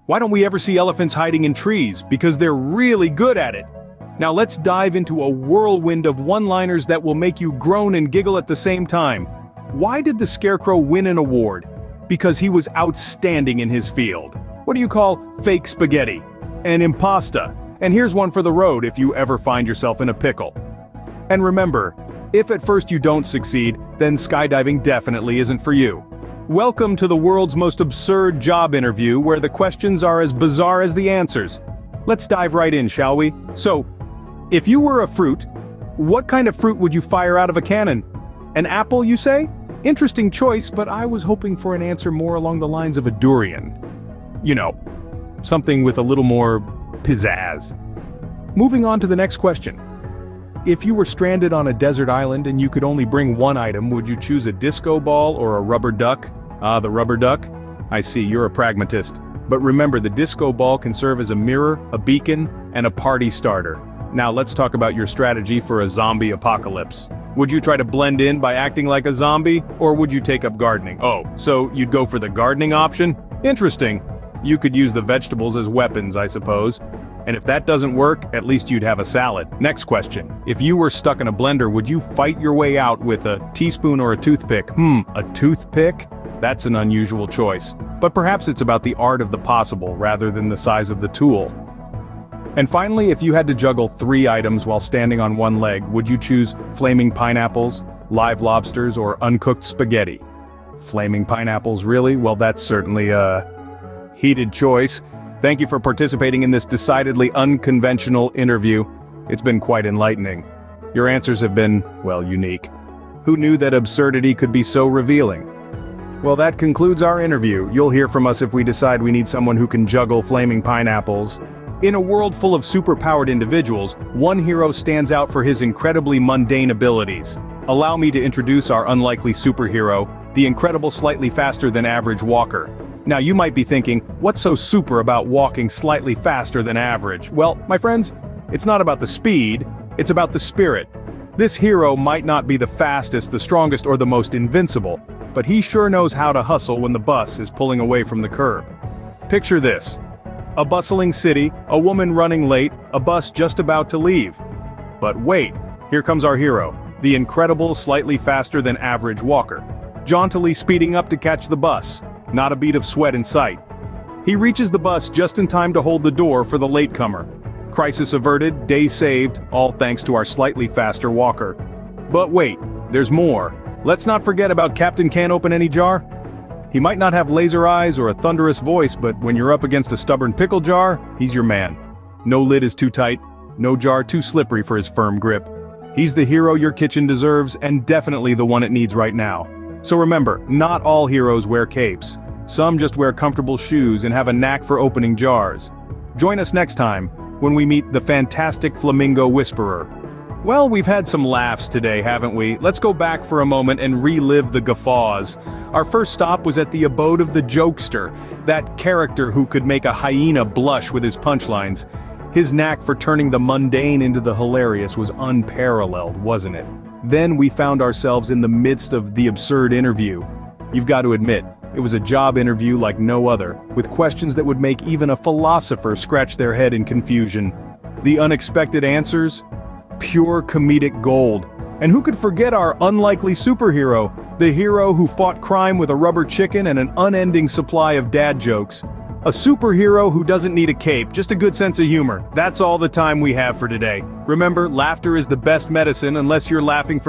Why don't we ever see elephants hiding in trees? Because they're really good at it. Now let's dive into a whirlwind of one-liners that will make you groan and giggle at the same time. Why did the Scarecrow win an award? Because he was outstanding in his field. What do you call fake spaghetti? An impasta. And here's one for the road if you ever find yourself in a pickle. And remember, if at first you don't succeed, then skydiving definitely isn't for you. Welcome to the world's most absurd job interview where the questions are as bizarre as the answers. Let's dive right in, shall we? So, if you were a fruit, what kind of fruit would you fire out of a cannon? An apple, you say? Interesting choice, but I was hoping for an answer more along the lines of a durian. You know, something with a little more pizzazz. Moving on to the next question. If you were stranded on a desert island and you could only bring one item, would you choose a disco ball or a rubber duck? Ah, the rubber duck? I see, you're a pragmatist. But remember, the disco ball can serve as a mirror, a beacon, and a party starter. Now let's talk about your strategy for a zombie apocalypse. Would you try to blend in by acting like a zombie, or would you take up gardening? Oh, so you'd go for the gardening option? Interesting. You could use the vegetables as weapons, I suppose. And if that doesn't work, at least you'd have a salad. Next question. If you were stuck in a blender, would you fight your way out with a teaspoon or a toothpick? A toothpick? That's an unusual choice. But perhaps it's about the art of the possible rather than the size of the tool. And finally, if you had to juggle 3 items while standing on one leg, would you choose flaming pineapples, live lobsters, or uncooked spaghetti? Flaming pineapples, really? Well, that's certainly a heated choice. Thank you for participating in this decidedly unconventional interview. It's been quite enlightening. Your answers have been, well, unique. Who knew that absurdity could be so revealing? Well, that concludes our interview. You'll hear from us if we decide we need someone who can juggle flaming pineapples. In a world full of superpowered individuals, one hero stands out for his incredibly mundane abilities. Allow me to introduce our unlikely superhero, the incredible slightly faster than average walker. Now you might be thinking, what's so super about walking slightly faster than average? Well, my friends, it's not about the speed, it's about the spirit. This hero might not be the fastest, the strongest, or the most invincible, but he sure knows how to hustle when the bus is pulling away from the curb. Picture this. A bustling city, a woman running late, a bus just about to leave. But wait, here comes our hero, the incredible, slightly faster than average walker. Jauntily speeding up to catch the bus. Not a bead of sweat in sight. He reaches the bus just in time to hold the door for the latecomer. Crisis averted, day saved, all thanks to our slightly faster walker. But wait, there's more. Let's not forget about Captain Can't Open Any Jar. He might not have laser eyes or a thunderous voice, but when you're up against a stubborn pickle jar, he's your man. No lid is too tight, no jar too slippery for his firm grip. He's the hero your kitchen deserves, and definitely the one it needs right now. So remember, not all heroes wear capes. Some just wear comfortable shoes and have a knack for opening jars. Join us next time, when we meet the fantastic Flamingo Whisperer. Well, we've had some laughs today, haven't we? Let's go back for a moment and relive the guffaws. Our first stop was at the abode of the jokester, that character who could make a hyena blush with his punchlines. His knack for turning the mundane into the hilarious was unparalleled, wasn't it? Then we found ourselves in the midst of the absurd interview. You've got to admit, it was a job interview like no other, with questions that would make even a philosopher scratch their head in confusion. The unexpected answers? Pure comedic gold. And who could forget our unlikely superhero, the hero who fought crime with a rubber chicken and an unending supply of dad jokes. A superhero who doesn't need a cape, just a good sense of humor. That's all the time we have for today. Remember, laughter is the best medicine unless you're laughing for